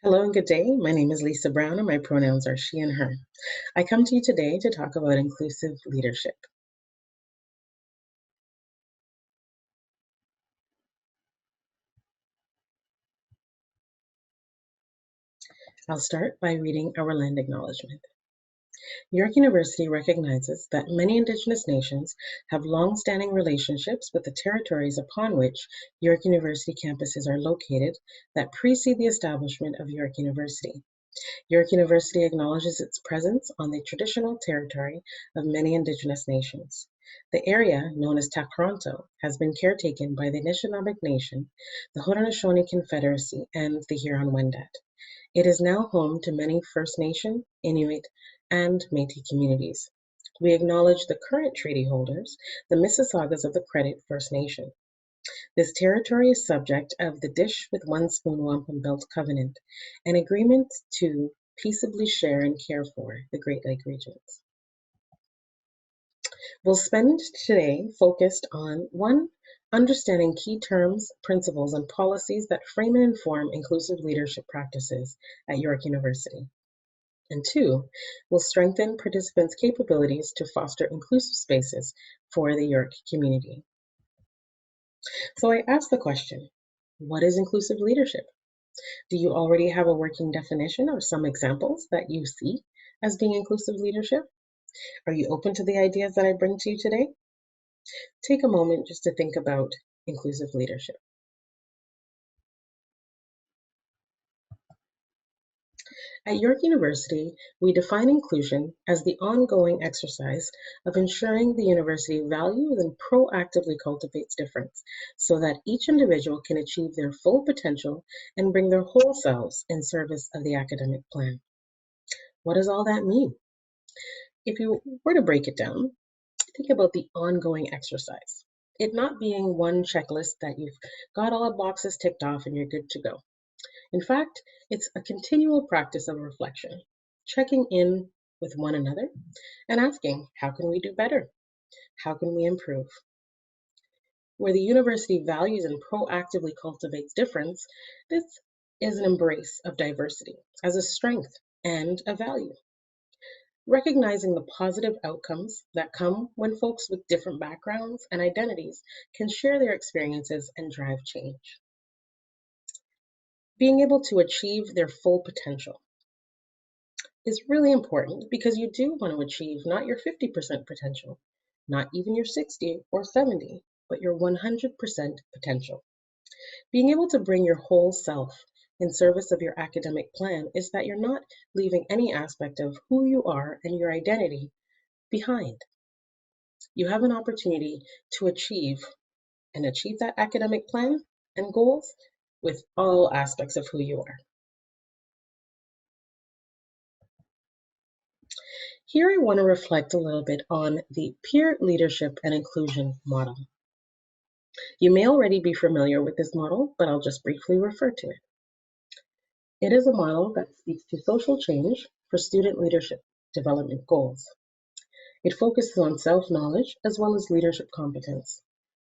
Hello and good day. My name is Lisa Brown and my pronouns are she and her. I come to you today to talk about inclusive leadership. I'll start by reading our land acknowledgement. York University recognizes that many Indigenous nations have long-standing relationships with the territories upon which York University campuses are located that precede the establishment of York University. York University acknowledges its presence on the traditional territory of many Indigenous nations. The area, known as Toronto, has been caretaken by the Anishinaabe Nation, the Haudenosaunee Confederacy, and the Huron-Wendat. It is now home to many First Nation, Inuit, and Métis communities. We acknowledge the current treaty holders, the Mississaugas of the Credit First Nation. This territory is subject of the Dish with One Spoon Wampum Belt Covenant, an agreement to peaceably share and care for the Great Lake regions. We'll spend today focused on 1, understanding key terms, principles, and policies that frame and inform inclusive leadership practices at York University. And 2, we'll strengthen participants' capabilities to foster inclusive spaces for the York community. So I asked the question, what is inclusive leadership? Do you already have a working definition or some examples that you see as being inclusive leadership? Are you open to the ideas that I bring to you today? Take a moment just to think about inclusive leadership. At York University, we define inclusion as the ongoing exercise of ensuring the university values and proactively cultivates difference so that each individual can achieve their full potential and bring their whole selves in service of the academic plan. What does all that mean? If you were to break it down, think about the ongoing exercise. It not being one checklist that you've got all the boxes ticked off and you're good to go. In fact, it's a continual practice of reflection, checking in with one another and asking, how can we do better? How can we improve? Where the university values and proactively cultivates difference, this is an embrace of diversity as a strength and a value. Recognizing the positive outcomes that come when folks with different backgrounds and identities can share their experiences and drive change. Being able to achieve their full potential is really important because you do want to achieve not your 50% potential, not even your 60 or 70, but your 100% potential. Being able to bring your whole self in service of your academic plan is that you're not leaving any aspect of who you are and your identity behind. You have an opportunity to achieve that academic plan and goals with all aspects of who you are. Here I want to reflect a little bit on the peer leadership and inclusion model. You may already be familiar with this model, but I'll just briefly refer to it. It is a model that speaks to social change for student leadership development goals. It focuses on self-knowledge as well as leadership competence.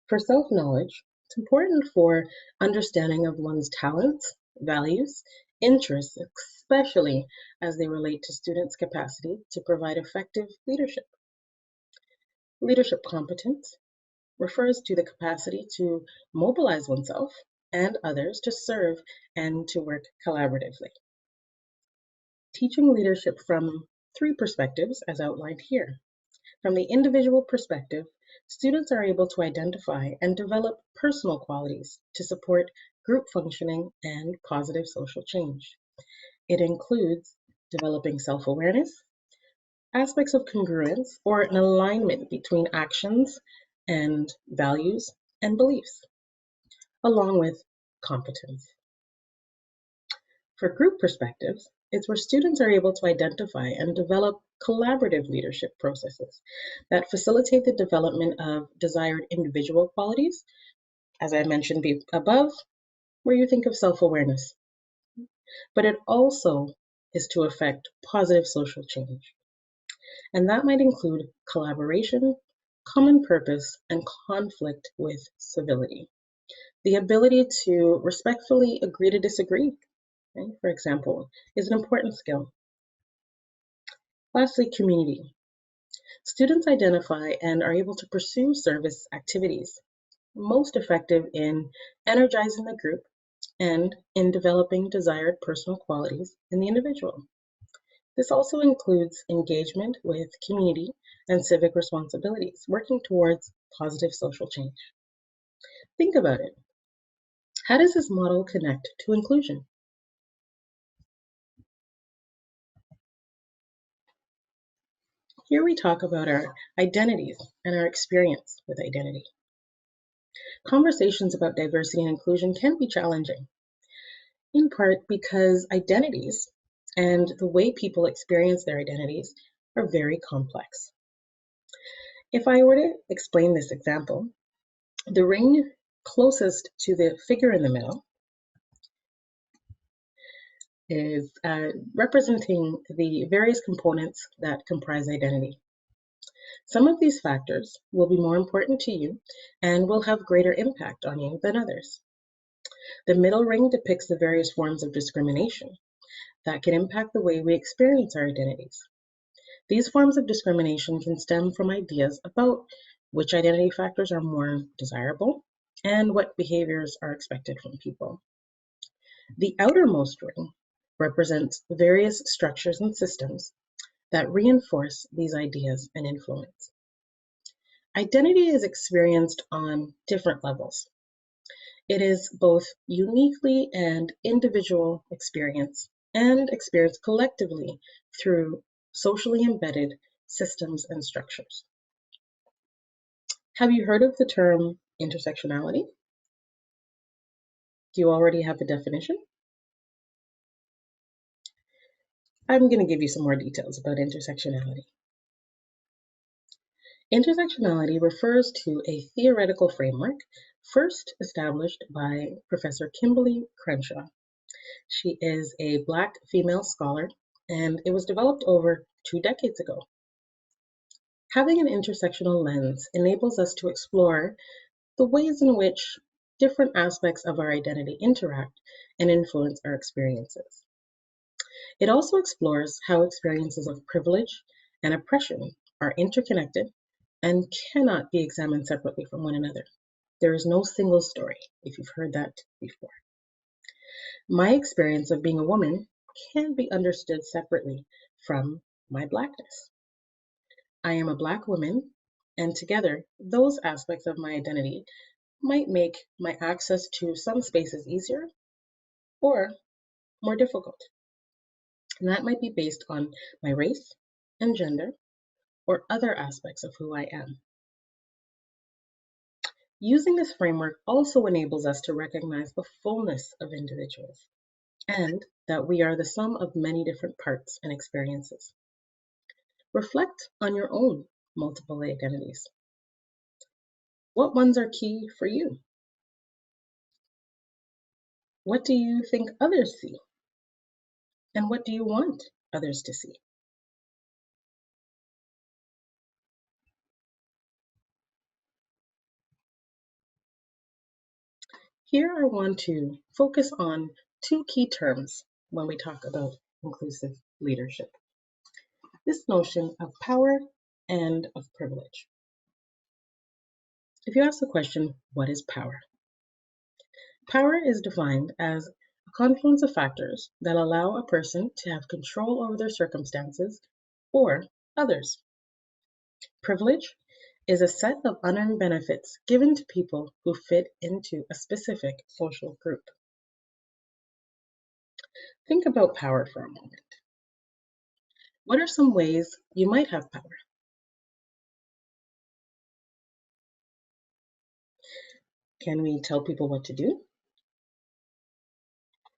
For self-knowledge, it's important for understanding of one's talents, values, interests, especially as they relate to students' capacity to provide effective leadership. Leadership competence refers to the capacity to mobilize oneself and others to serve and to work collaboratively. Teaching leadership from 3 perspectives as outlined here. From the individual perspective, students are able to identify and develop personal qualities to support group functioning and positive social change. It includes developing self-awareness, aspects of congruence or an alignment between actions and values and beliefs, along with competence. For group perspectives, it's where students are able to identify and develop collaborative leadership processes that facilitate the development of desired individual qualities, as I mentioned above, where you think of self-awareness. But it also is to affect positive social change. And that might include collaboration, common purpose, and conflict with civility. The ability to respectfully agree to disagree okay, for example, is an important skill. Lastly, community. Students identify and are able to pursue service activities, most effective in energizing the group and in developing desired personal qualities in the individual. This also includes engagement with community and civic responsibilities, working towards positive social change. Think about it. How does this model connect to inclusion? Here we talk about our identities and our experience with identity. Conversations about diversity and inclusion can be challenging, in part because identities and the way people experience their identities are very complex. If I were to explain this example, the ring closest to the figure in the middle is representing the various components that comprise identity. Some of these factors will be more important to you and will have greater impact on you than others. The middle ring depicts the various forms of discrimination that can impact the way we experience our identities. These forms of discrimination can stem from ideas about which identity factors are more desirable and what behaviors are expected from people. The outermost ring represents various structures and systems that reinforce these ideas and influence. Identity is experienced on different levels. It is both uniquely and individual experience and experienced collectively through socially embedded systems and structures. Have you heard of the term intersectionality? Do you already have a definition? I'm going to give you some more details about intersectionality. Intersectionality refers to a theoretical framework first established by Professor Kimberly Crenshaw. She is a Black female scholar, and it was developed over 2 decades ago. Having an intersectional lens enables us to explore the ways in which different aspects of our identity interact and influence our experiences. It also explores how experiences of privilege and oppression are interconnected and cannot be examined separately from one another. There is no single story, if you've heard that before. My experience of being a woman can be understood separately from my Blackness. I am a Black woman, and together, those aspects of my identity might make my access to some spaces easier or more difficult. And that might be based on my race and gender or other aspects of who I am. Using this framework also enables us to recognize the fullness of individuals and that we are the sum of many different parts and experiences. Reflect on your own multiple identities. What ones are key for you? What do you think others see? And what do you want others to see? Here I want to focus on 2 key terms when we talk about inclusive leadership. This notion of power and of privilege. If you ask the question, what is power? Power is defined as a confluence of factors that allow a person to have control over their circumstances or others. Privilege is a set of unearned benefits given to people who fit into a specific social group. Think about power for a moment. What are some ways you might have power? Can we tell people what to do?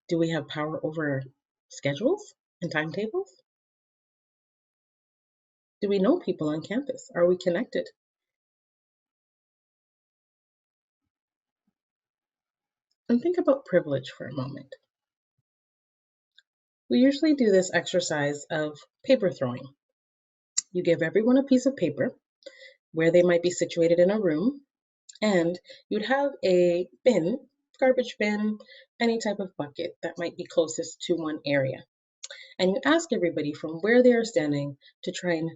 Do we have power over schedules and timetables? Do we know people on campus? Are we connected? And think about privilege for a moment. We usually do this exercise of paper throwing. You give everyone a piece of paper where they might be situated in a room, and you'd have a bin garbage bin, any type of bucket that might be closest to one area. And you ask everybody from where they are standing to try and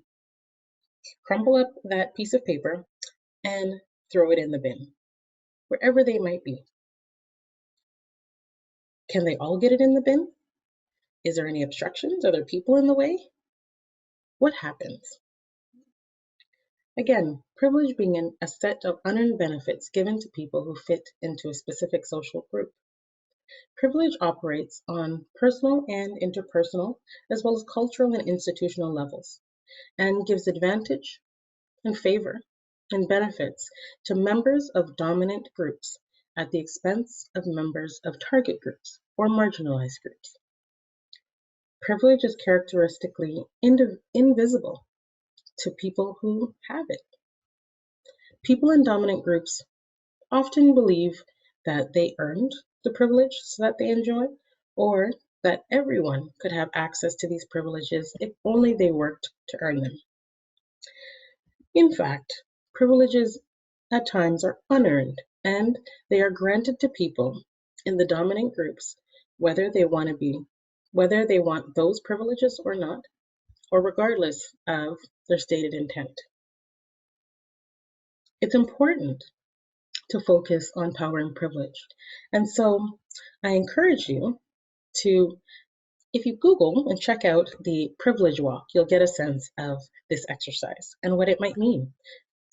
crumple up that piece of paper and throw it in the bin, wherever they might be. Can they all get it in the bin? Is there any obstructions? Are there people in the way? What happens? Again, privilege being a set of unearned benefits given to people who fit into a specific social group. Privilege operates on personal and interpersonal, as well as cultural and institutional levels, and gives advantage and favor and benefits to members of dominant groups at the expense of members of target groups or marginalized groups. Privilege is characteristically invisible to people who have it. People in dominant groups often believe that they earned the privilege so that they enjoy, or that everyone could have access to these privileges if only they worked to earn them. In fact, privileges at times are unearned and they are granted to people in the dominant groups whether they want those privileges or not, or regardless of their stated intent. It's important to focus on power and privilege. And so I encourage you to, if you Google and check out the privilege walk, you'll get a sense of this exercise and what it might mean.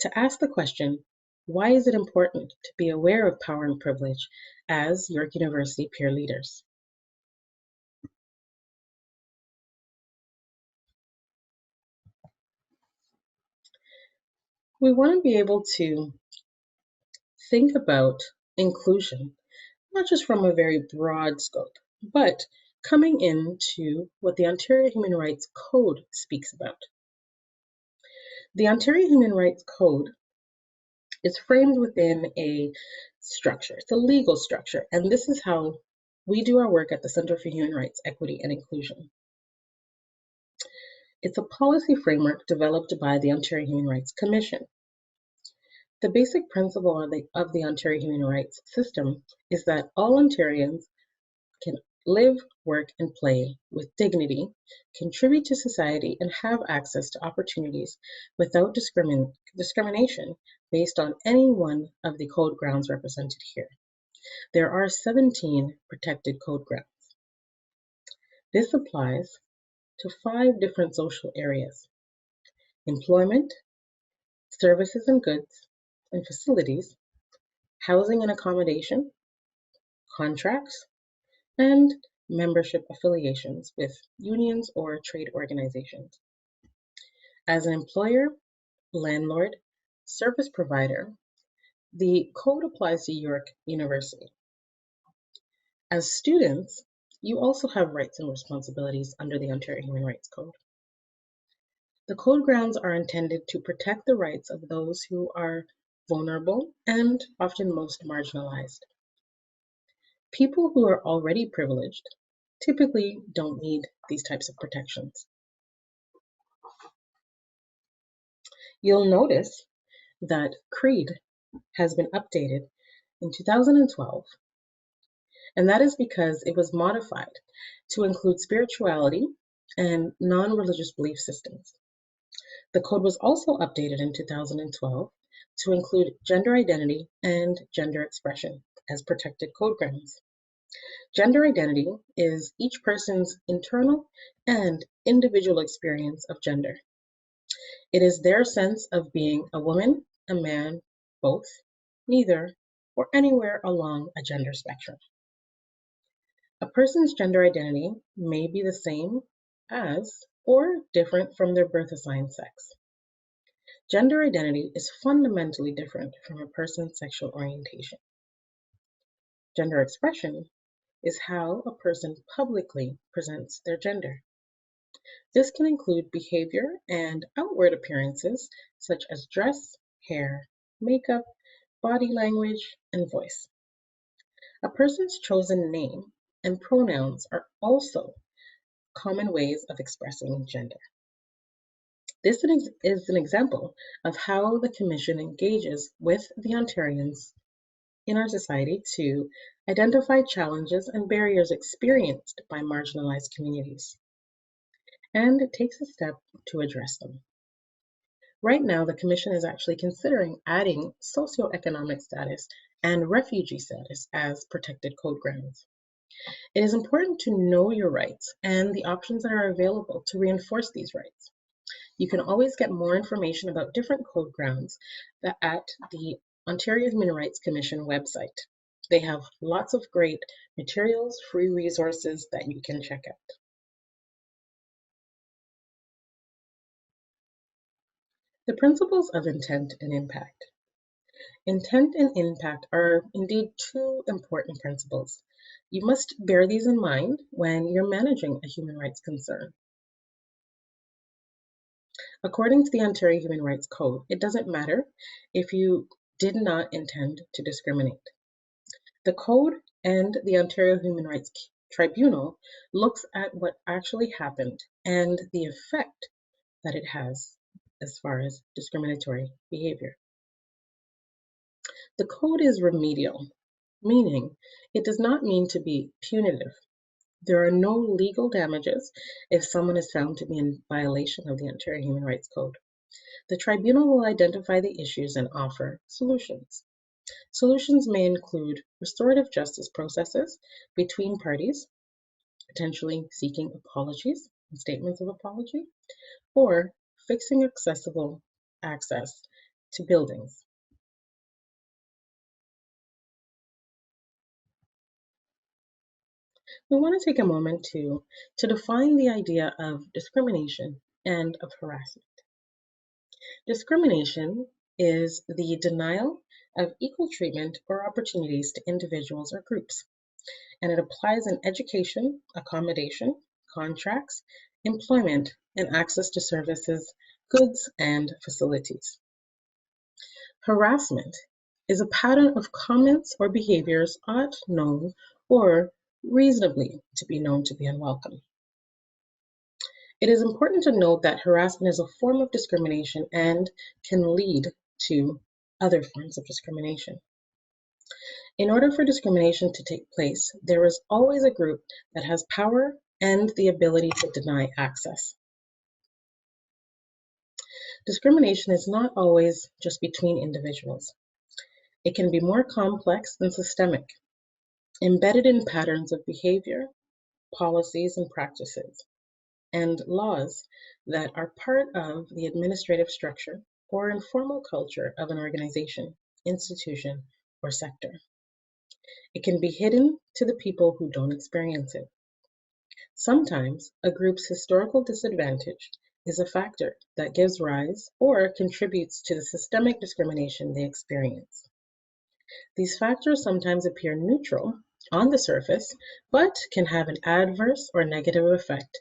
To ask the question, why is it important to be aware of power and privilege as York University peer leaders? We want to be able to think about inclusion, not just from a very broad scope, but coming into what the Ontario Human Rights Code speaks about. The Ontario Human Rights Code is framed within a structure. It's a legal structure, and this is how we do our work at the Center for Human Rights, Equity, and Inclusion. It's a policy framework developed by the Ontario Human Rights Commission. The basic principle of the Ontario human rights system is that all Ontarians can live, work, and play with dignity, contribute to society, and have access to opportunities without discrimination based on any one of the code grounds represented here. There are 17 protected code grounds. This applies to 5 different social areas: employment, services and goods and facilities, housing and accommodation, contracts, and membership affiliations with unions or trade organizations. As an employer, landlord, service provider, the code applies to York University. As students, you also have rights and responsibilities under the Ontario Human Rights Code. The code grounds are intended to protect the rights of those who are vulnerable and often most marginalized. People who are already privileged typically don't need these types of protections. You'll notice that CREED has been updated in 2012, and that is because it was modified to include spirituality and non-religious belief systems. The code was also updated in 2012 to include gender identity and gender expression as protected code grounds. Gender identity is each person's internal and individual experience of gender. It is their sense of being a woman, a man, both, neither, or anywhere along a gender spectrum. A person's gender identity may be the same as or different from their birth assigned sex. Gender identity is fundamentally different from a person's sexual orientation. Gender expression is how a person publicly presents their gender. This can include behavior and outward appearances such as dress, hair, makeup, body language, and voice. A person's chosen name and pronouns are also common ways of expressing gender. This is an example of how the Commission engages with the Ontarians in our society to identify challenges and barriers experienced by marginalized communities, and it takes a step to address them. Right now, the Commission is actually considering adding socioeconomic status and refugee status as protected code grounds. It is important to know your rights and the options that are available to reinforce these rights. You can always get more information about different code grounds at the Ontario Human Rights Commission website. They have lots of great materials, free resources that you can check out. The principles of intent and impact. Intent and impact are indeed two important principles. You must bear these in mind when you're managing a human rights concern. According to the Ontario Human Rights Code, it doesn't matter if you did not intend to discriminate. The Code and the Ontario Human Rights Tribunal looks at what actually happened and the effect that it has as far as discriminatory behavior. The Code is remedial, meaning it does not mean to be punitive. There are no legal damages if someone is found to be in violation of the Ontario Human Rights Code. The tribunal will identify the issues and offer solutions. Solutions may include restorative justice processes between parties, potentially seeking apologies and statements of apology, or fixing accessible access to buildings. We want to take a moment to define the idea of discrimination and of harassment. Discrimination is the denial of equal treatment or opportunities to individuals or groups, and it applies in education, accommodation, contracts, employment, and access to services, goods, and facilities. Harassment is a pattern of comments or behaviors ought known or reasonably to be known to be unwelcome. It is important to note that harassment is a form of discrimination and can lead to other forms of discrimination. In order for discrimination to take place, there is always a group that has power and the ability to deny access. Discrimination is not always just between individuals. It can be more complex and systemic, embedded in patterns of behavior, policies and practices, and laws that are part of the administrative structure or informal culture of an organization, institution, or sector. It can be hidden to the people who don't experience it. Sometimes a group's historical disadvantage is a factor that gives rise or contributes to the systemic discrimination they experience. These factors sometimes appear neutral on the surface, but can have an adverse or negative effect,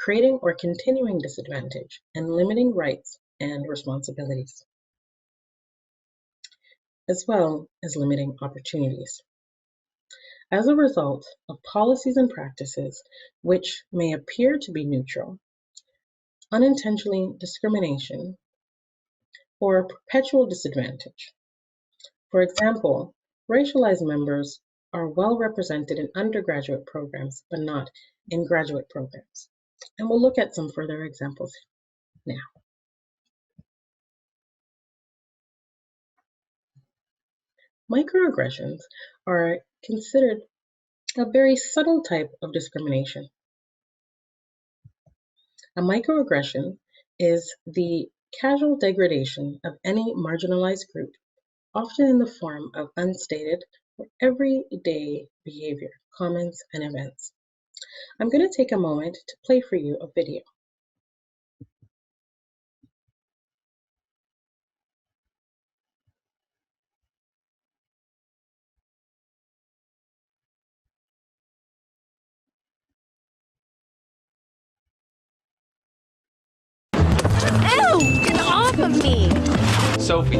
creating or continuing disadvantage and limiting rights and responsibilities, as well as limiting opportunities. As a result of policies and practices which may appear to be neutral, unintentional discrimination, or perpetual disadvantage. For example, racialized members are well represented in undergraduate programs, but not in graduate programs. And we'll look at some further examples now. Microaggressions are considered a very subtle type of discrimination. A microaggression is the casual degradation of any marginalized group, often in the form of unstated or everyday behavior, comments, and events. I'm going to take a moment to play for you a video. Ew! Get off of me! Sophie,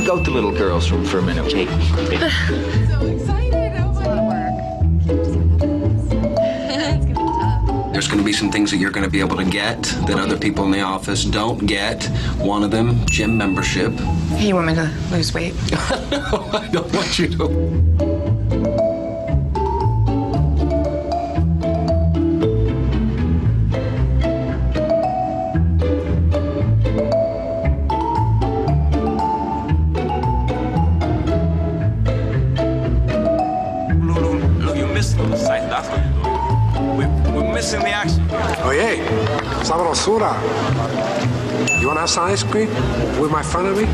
go with the little girls room for a minute, okay? So excited! I want to work. It's gonna be tough. They're there's going to be some things that you're going to be able to get that other people in the office don't get. One of them, gym membership. Hey, you want me to lose weight? No, I don't want you to. Look, you missed the sight. That's what you're doing. We're missing the action. Oye, sabrosura. You want to have some ice cream with my friend of me?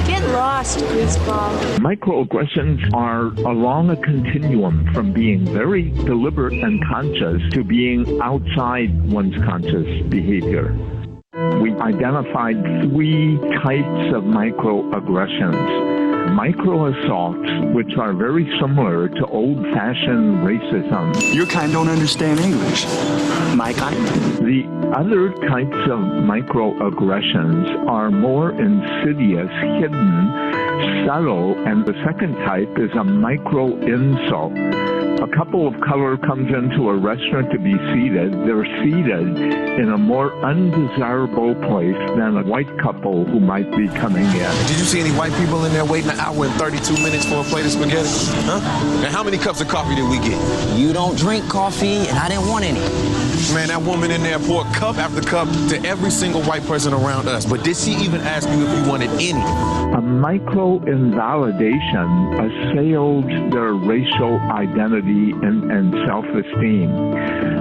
Get lost, greaseball. Microaggressions are along a continuum from being very deliberate and conscious to being outside one's conscious behavior. We identified 3 types of microaggressions. Microassaults, which are very similar to old-fashioned racism. Your kind don't understand English. My kind. The other types of microaggressions are more insidious, hidden, subtle, and the second type is a micro-insult. A couple of color comes into a restaurant to be seated. They're seated in a more undesirable place than a white couple who might be coming in. Did you see any white people in there waiting an hour and 32 minutes for a plate of spaghetti? Huh? And how many cups of coffee did we get? You don't drink coffee, and I didn't want any. Man, that woman in there poured cup after cup to every single white person around us. But did she even ask you if you wanted any? A micro-invalidation assailed their racial identity and self-esteem.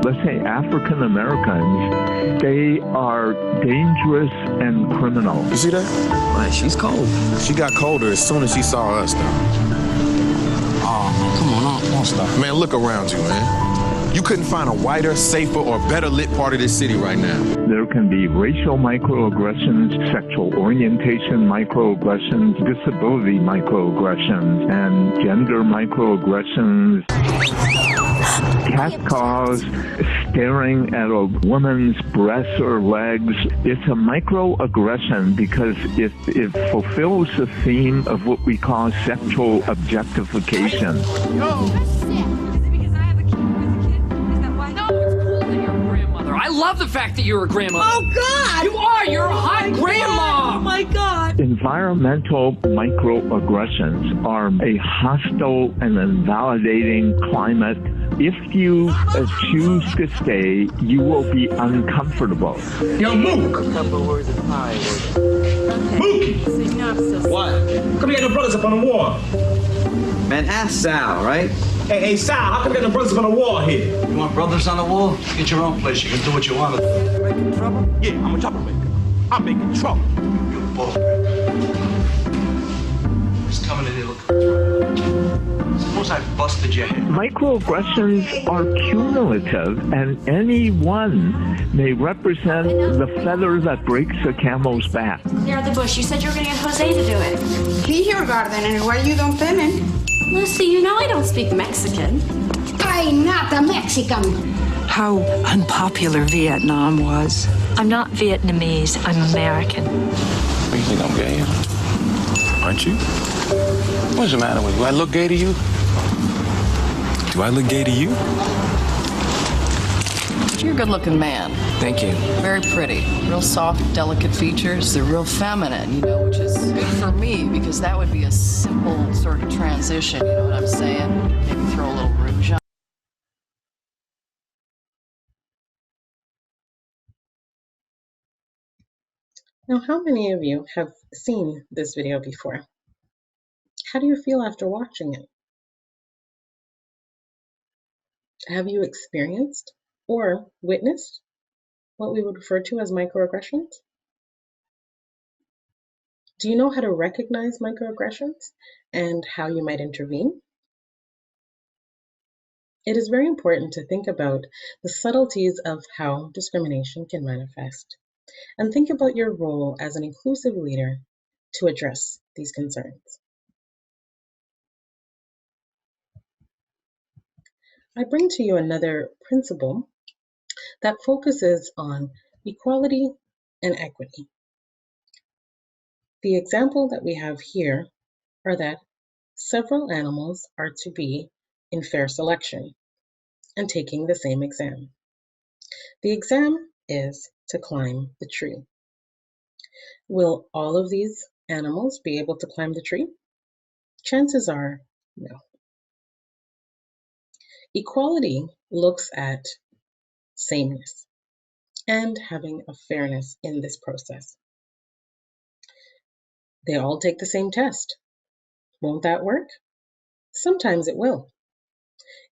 Let's say African Americans, they are dangerous and criminal. You see that? Why, she's cold. She got colder as soon as she saw us, though. Oh, man, come on, don't stop. Man, look around you, man. You couldn't find a whiter, safer, or better lit part of this city right now. There can be racial microaggressions, sexual orientation microaggressions, disability microaggressions, and gender microaggressions. Catcalls, staring at a woman's breasts or legs. It's a microaggression because it fulfills the theme of what we call sexual objectification. I love the fact that you're a grandmother. Oh, God! You are! You're a hot grandma! Oh, my God! Environmental microaggressions are a hostile and invalidating climate. If you choose to stay, you will be uncomfortable. Yo, Mook! A couple of words of pie. Mookie! What? Come here, the brothers up on the wall. Man, ask Sal, right? Hey, Sal, how come you got the brothers up on the wall here? You want brothers on the wall? Get your own place. You can do what you want. Making trouble? Yeah, I'm a troublemaker. I'm making trouble. You both. Just coming in here looking for trouble. Suppose I busted your head. Microaggressions are cumulative, and any one may represent the feather that breaks a camel's back. Near the bush, you said you were going to get Jose to do it. He here gardening, why you don't finish? Lucy, you know I don't speak Mexican. I'm not a Mexican. How unpopular Vietnam was. I'm not Vietnamese, I'm American. What do you think I'm gay? Aren't you? What's the matter with you? Do I look gay to you? Do I look gay to you? You're a good-looking man. Thank you. Very pretty. Real soft, delicate features. They're real feminine, you know, which is good for me because that would be a simple sort of transition, you know what I'm saying? Maybe throw a little rouge on. Now, how many of you have seen this video before? How do you feel after watching it? Have you experienced or witnessed what we would refer to as microaggressions? Do you know how to recognize microaggressions and how you might intervene? It is very important to think about the subtleties of how discrimination can manifest, and think about your role as an inclusive leader to address these concerns. I bring to you another principle that focuses on equality and equity. The example that we have here are that several animals are to be in fair selection and taking the same exam. The exam is to climb the tree. Will all of these animals be able to climb the tree? Chances are no. Equality looks at sameness and having a fairness in this process. They all take the same test. Won't that work? Sometimes it will.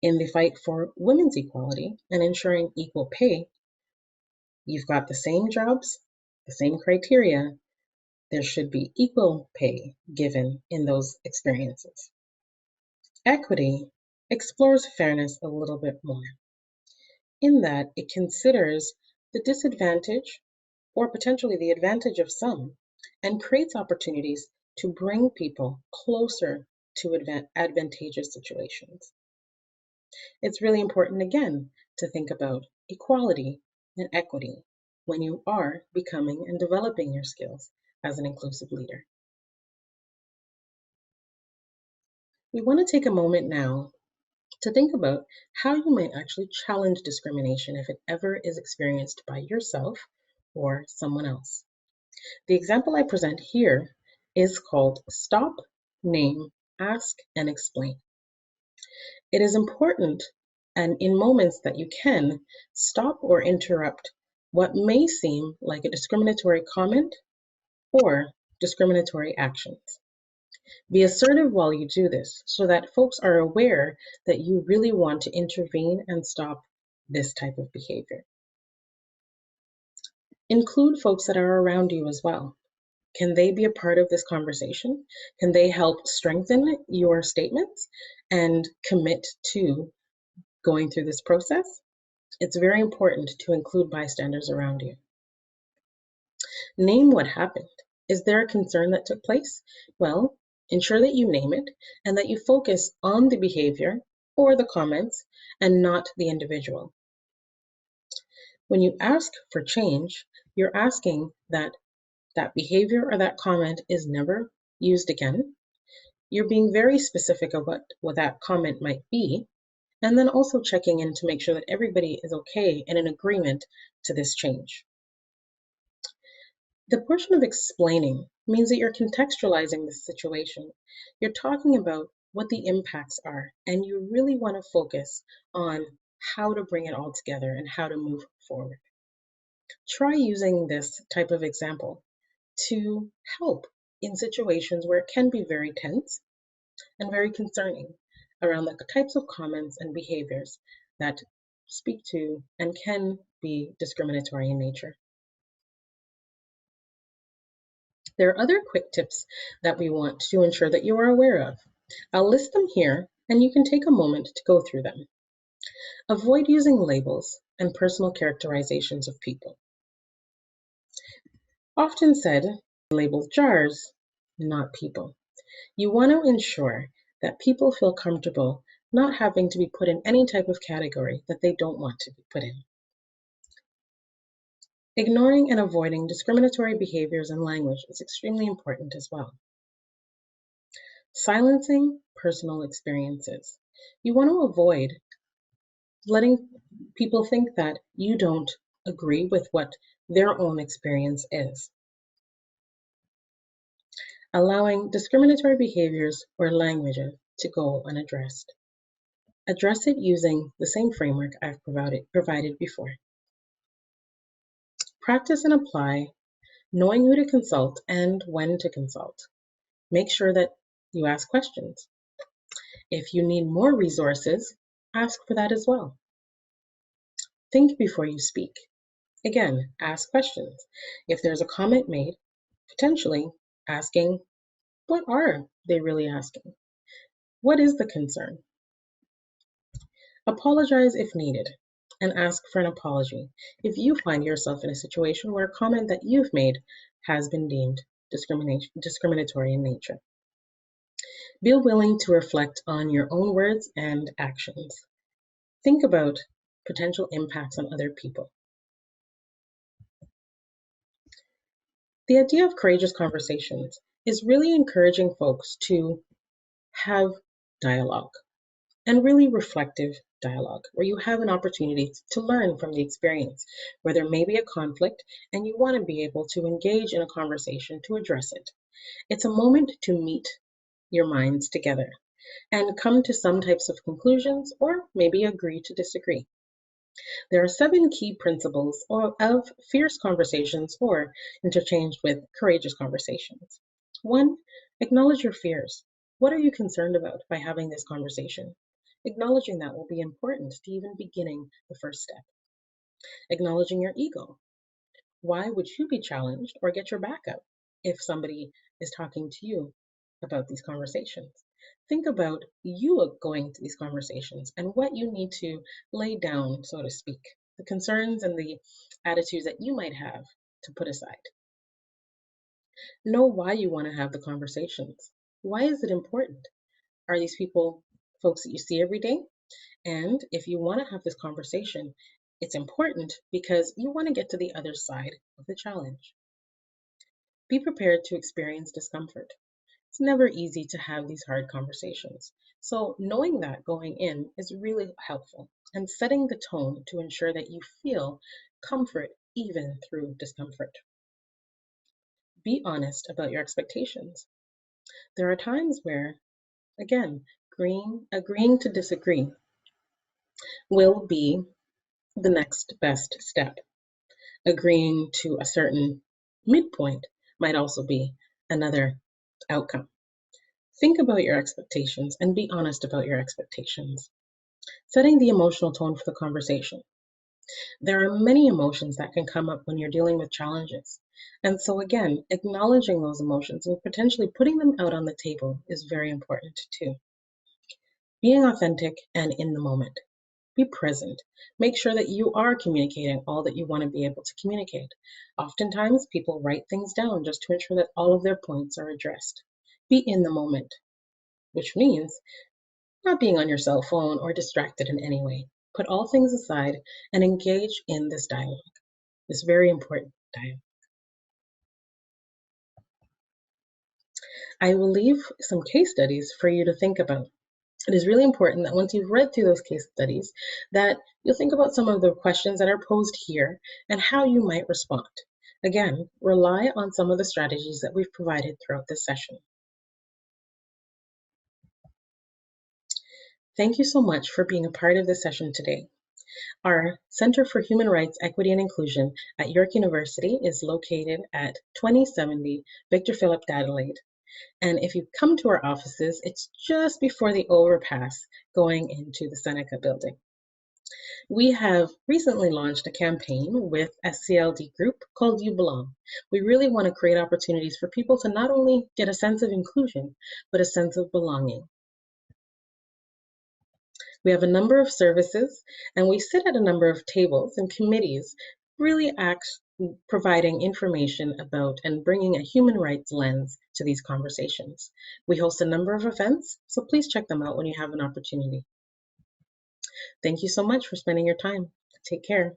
In the fight for women's equality and ensuring equal pay, you've got the same jobs, the same criteria. There should be equal pay given in those experiences. Equity explores fairness a little bit more, in that it considers the disadvantage or potentially the advantage of some and creates opportunities to bring people closer to advantageous situations. It's really important, again, to think about equality and equity when you are becoming and developing your skills as an inclusive leader. We want to take a moment now to think about how you might actually challenge discrimination if it ever is experienced by yourself or someone else. The example I present here is called Stop, Name, Ask, and Explain. It is important, and in moments that you can, stop or interrupt what may seem like a discriminatory comment or discriminatory actions. Be assertive while you do this so that folks are aware that you really want to intervene and stop this type of behavior. Include folks that are around you as well. Can they be a part of this conversation? Can they help strengthen your statements and commit to going through this process? It's very important to include bystanders around you. Name what happened. Is there a concern that took place? Well, ensure that you name it and that you focus on the behavior or the comments and not the individual. When you ask for change, you're asking that that behavior or that comment is never used again. You're being very specific of what that comment might be, and then also checking in to make sure that everybody is okay and in agreement to this change. The portion of explaining means that you're contextualizing the situation. You're talking about what the impacts are, and you really want to focus on how to bring it all together and how to move forward. Try using this type of example to help in situations where it can be very tense and very concerning around the types of comments and behaviors that speak to and can be discriminatory in nature. There are other quick tips that we want to ensure that you are aware of. I'll list them here and you can take a moment to go through them. Avoid using labels and personal characterizations of people. Often said, label jars, not people. You want to ensure that people feel comfortable not having to be put in any type of category that they don't want to be put in. Ignoring and avoiding discriminatory behaviors and language is extremely important as well. Silencing personal experiences. You want to avoid letting people think that you don't agree with what their own experience is. Allowing discriminatory behaviors or languages to go unaddressed. Address it using the same framework I've provided before. Practice and apply knowing who to consult and when to consult. Make sure that you ask questions. If you need more resources, ask for that as well. Think before you speak. Again, ask questions. If there's a comment made, potentially asking, what are they really asking? What is the concern? Apologize if needed, and ask for an apology if you find yourself in a situation where a comment that you've made has been deemed discriminatory in nature. Be willing to reflect on your own words and actions. Think about potential impacts on other people. The idea of courageous conversations is really encouraging folks to have dialogue and really reflective dialogue, where you have an opportunity to learn from the experience, where there may be a conflict and you want to be able to engage in a conversation to address it. It's a moment to meet your minds together and come to some types of conclusions or maybe agree to disagree. There are 7 key principles of fierce conversations, or interchanged with courageous conversations. 1, acknowledge your fears. What are you concerned about by having this conversation? Acknowledging that will be important to even beginning the first step. Acknowledging your ego. Why would you be challenged or get your back up if somebody is talking to you about these conversations? Think about you going to these conversations and what you need to lay down, so to speak, the concerns and the attitudes that you might have to put aside. Know why you want to have the conversations. Why is it important? Are these people folks that you see every day? And if you want to have this conversation, it's important because you want to get to the other side of the challenge. Be prepared to experience discomfort. It's never easy to have these hard conversations. So knowing that going in is really helpful, and setting the tone to ensure that you feel comfort even through discomfort. Be honest about your expectations. There are times where, again, agreeing to disagree will be the next best step. Agreeing to a certain midpoint might also be another outcome. Think about your expectations and be honest about your expectations. Setting the emotional tone for the conversation. There are many emotions that can come up when you're dealing with challenges. And so again, acknowledging those emotions and potentially putting them out on the table is very important too. Being authentic and in the moment. Be present. Make sure that you are communicating all that you want to be able to communicate. Oftentimes, people write things down just to ensure that all of their points are addressed. Be in the moment, which means not being on your cell phone or distracted in any way. Put all things aside and engage in this dialogue, this very important dialogue. I will leave some case studies for you to think about. It is really important that once you've read through those case studies, that you'll think about some of the questions that are posed here and how you might respond. Again, rely on some of the strategies that we've provided throughout this session. Thank you so much for being a part of this session today. Our Center for Human Rights, Equity, and Inclusion at York University is located at 2070 Victor Philip d'Adelaide. And if you come to our offices, it's just before the overpass going into the Seneca building. We have recently launched a campaign with SCLD group called You Belong. We really want to create opportunities for people to not only get a sense of inclusion, but a sense of belonging. We have a number of services, and we sit at a number of tables and committees, really providing information about and bringing a human rights lens to these conversations. We host a number of events, so please check them out when you have an opportunity. Thank you so much for spending your time. Take care.